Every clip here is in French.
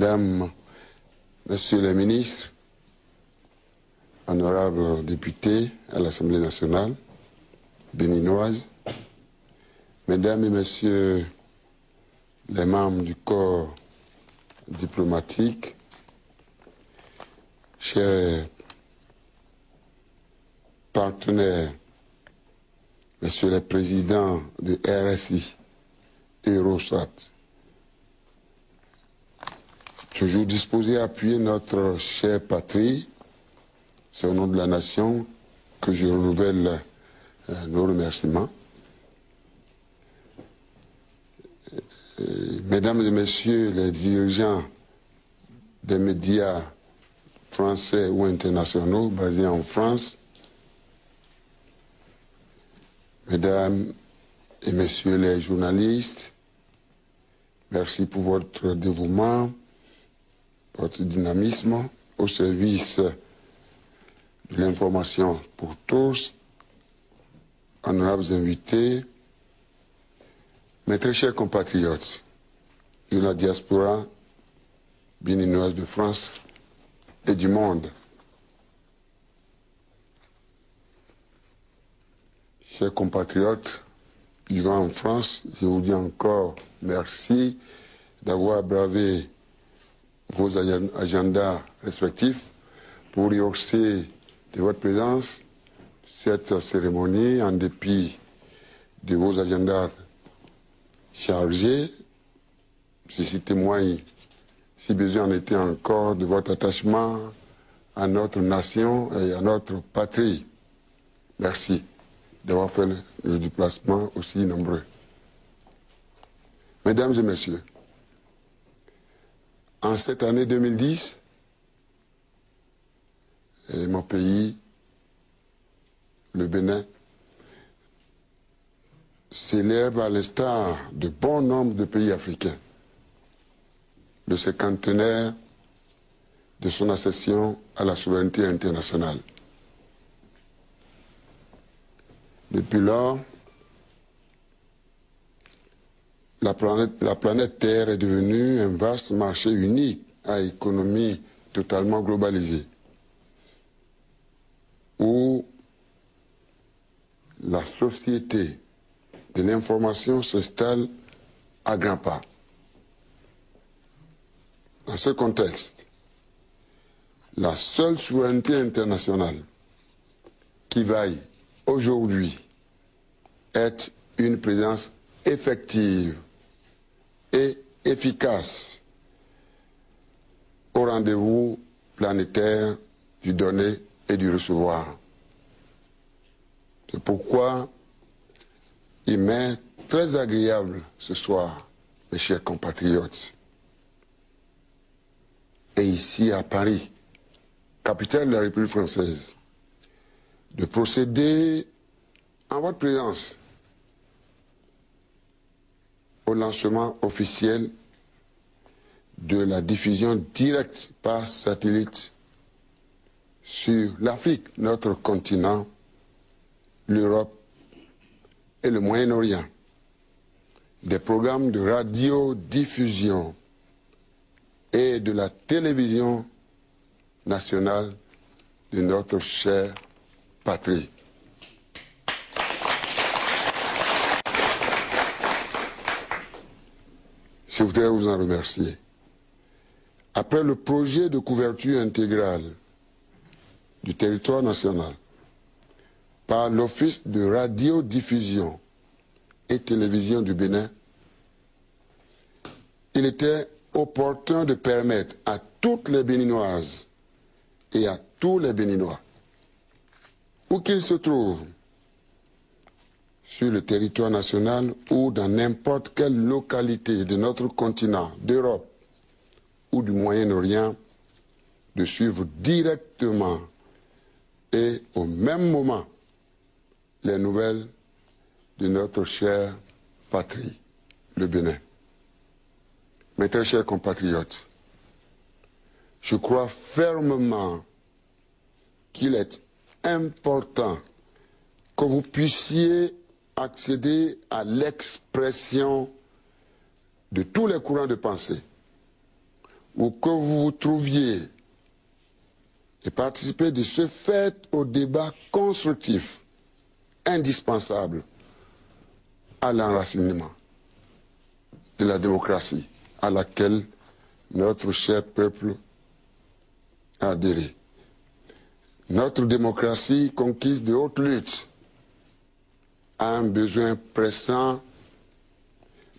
Mesdames, Messieurs les ministres, honorables députés à l'Assemblée nationale béninoise, Mesdames et Messieurs les membres du corps diplomatique, chers partenaires, Messieurs les présidents du RSI et Eurosat, toujours disposés à appuyer notre chère patrie, c'est au nom de la nation que je renouvelle nos remerciements. Mesdames et Messieurs les dirigeants des médias français ou internationaux basés en France, Mesdames et Messieurs les journalistes, merci pour votre dévouement, votre dynamisme au service de l'information pour tous, honorables invités, mes très chers compatriotes de la diaspora béninoise de France et du monde. Chers compatriotes vivant en France, je vous dis encore merci d'avoir bravé vos agendas respectifs pour y rehausser de votre présence cette cérémonie en dépit de vos agendas chargés. Ceci témoigne, si besoin en était encore, de votre attachement à notre nation et à notre patrie. Merci d'avoir fait le déplacement aussi nombreux. Mesdames et Messieurs, en cette année 2010, mon pays, le Bénin, s'élève à l'instar de bon nombre de pays africains le cinquantenaire de son accession à la souveraineté internationale. Depuis lors, la planète Terre est devenue un vaste marché unique à économie totalement globalisée, où la société de l'information s'installe à grands pas. Dans ce contexte, la seule souveraineté internationale qui vaille aujourd'hui est une présence effective et efficace au rendez-vous planétaire du donner et du recevoir. C'est pourquoi il m'est très agréable ce soir, mes chers compatriotes, et ici à Paris, capitale de la République française, de procéder en votre présence au lancement officiel de la diffusion directe par satellite sur l'Afrique, notre continent, l'Europe et le Moyen-Orient, des programmes de radiodiffusion et de la télévision nationale de notre chère patrie. Je voudrais vous en remercier. Après le projet de couverture intégrale du territoire national par l'Office de radiodiffusion et télévision du Bénin, il était opportun de permettre à toutes les Béninoises et à tous les Béninois, où qu'ils se trouvent, sur le territoire national ou dans n'importe quelle localité de notre continent, d'Europe ou du Moyen-Orient, de suivre directement et au même moment les nouvelles de notre chère patrie, le Bénin. Mes très chers compatriotes, je crois fermement qu'il est important que vous puissiez accéder à l'expression de tous les courants de pensée où que vous vous trouviez, et participer de ce fait au débat constructif, indispensable à l'enracinement de la démocratie à laquelle notre cher peuple a adhéré. Notre démocratie conquise de haute lutte a un besoin pressant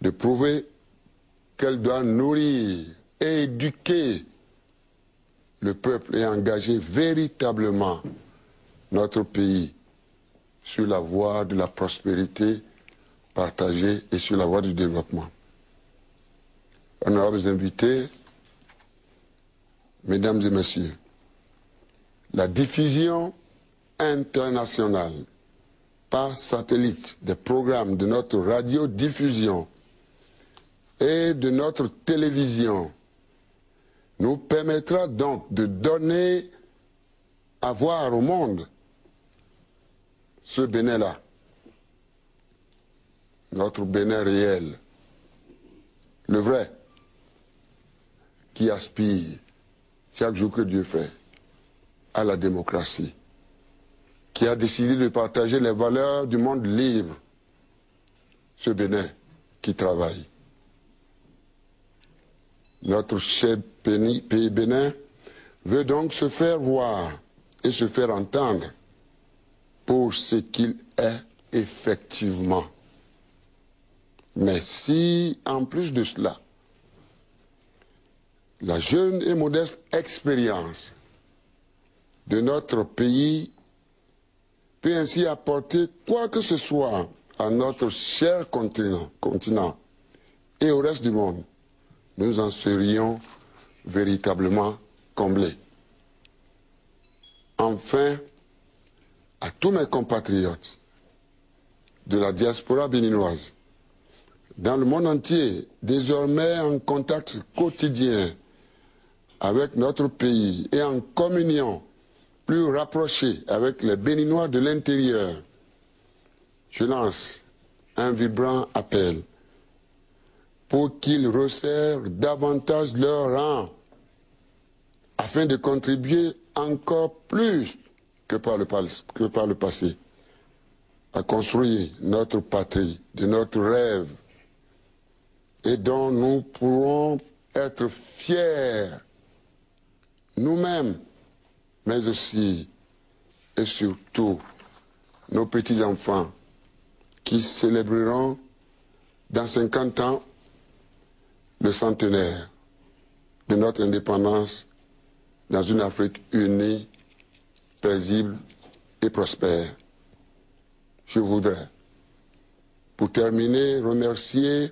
de prouver qu'elle doit nourrir et éduquer le peuple et engager véritablement notre pays sur la voie de la prospérité partagée et sur la voie du développement. Honorables invités, mesdames et messieurs, la diffusion internationale par satellite des programmes de notre radiodiffusion et de notre télévision nous permettra donc de donner à voir au monde ce Bénin-là, notre Bénin réel, le vrai, qui aspire chaque jour que Dieu fait à la démocratie, qui a décidé de partager les valeurs du monde libre, ce Bénin qui travaille. Notre cher pays Bénin veut donc se faire voir et se faire entendre pour ce qu'il est effectivement. Mais si, en plus de cela, la jeune et modeste expérience de notre pays peut ainsi apporter quoi que ce soit à notre cher continent et au reste du monde, nous en serions véritablement comblés. Enfin, à tous mes compatriotes de la diaspora béninoise, dans le monde entier, désormais en contact quotidien avec notre pays et en communion plus rapprochée avec les Béninois de l'intérieur, je lance un vibrant appel pour qu'ils resserrent davantage leur rang afin de contribuer encore plus que par le passé à construire notre patrie, de notre rêve, et dont nous pourrons être fiers nous-mêmes, mais aussi et surtout nos petits-enfants qui célébreront dans 50 ans le centenaire de notre indépendance dans une Afrique unie, paisible et prospère. Je voudrais, pour terminer, remercier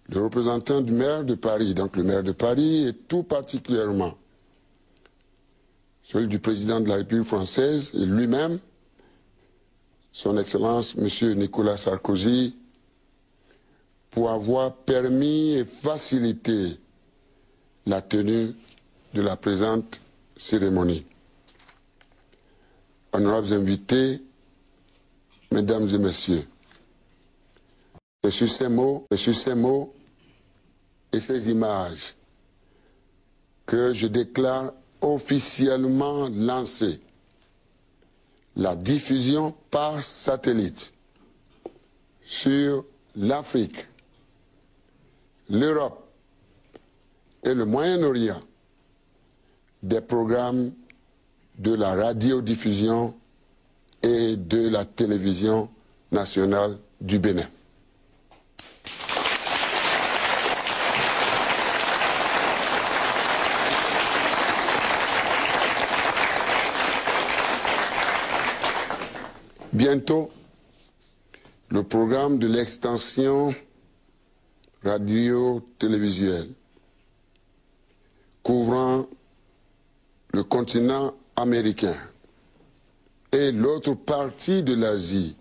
le représentant du maire de Paris, donc le maire de Paris, et tout particulièrement celui du président de la République française et lui-même, son Excellence M. Nicolas Sarkozy, pour avoir permis et facilité la tenue de la présente cérémonie. Honorables invités, mesdames et messieurs, c'est sur ces mots et ces images que je déclare officiellement lancée la diffusion par satellite sur l'Afrique, l'Europe et le Moyen-Orient des programmes de la radiodiffusion et de la télévision nationale du Bénin. Bientôt, le programme de l'extension radio-télévisuelle couvrant le continent américain et l'autre partie de l'Asie.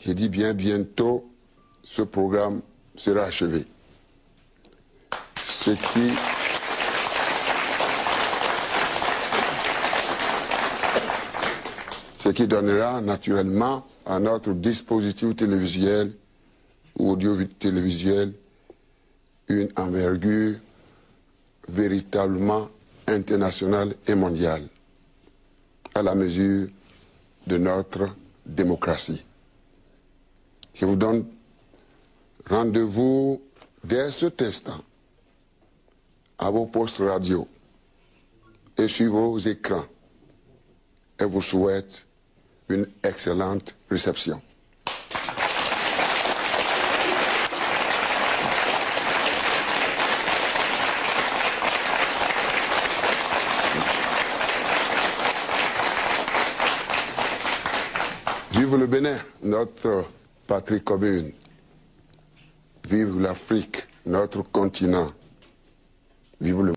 J'ai dit bien bientôt, ce programme sera achevé. Ce qui donnera naturellement à notre dispositif télévisuel audio-télévisuelle une envergure véritablement internationale et mondiale, à la mesure de notre démocratie. Je vous donne rendez-vous dès cet instant à vos postes radio et sur vos écrans et vous souhaite une excellente réception. Vive le Bénin, notre patrie commune. Vive l'Afrique, notre continent. Vive le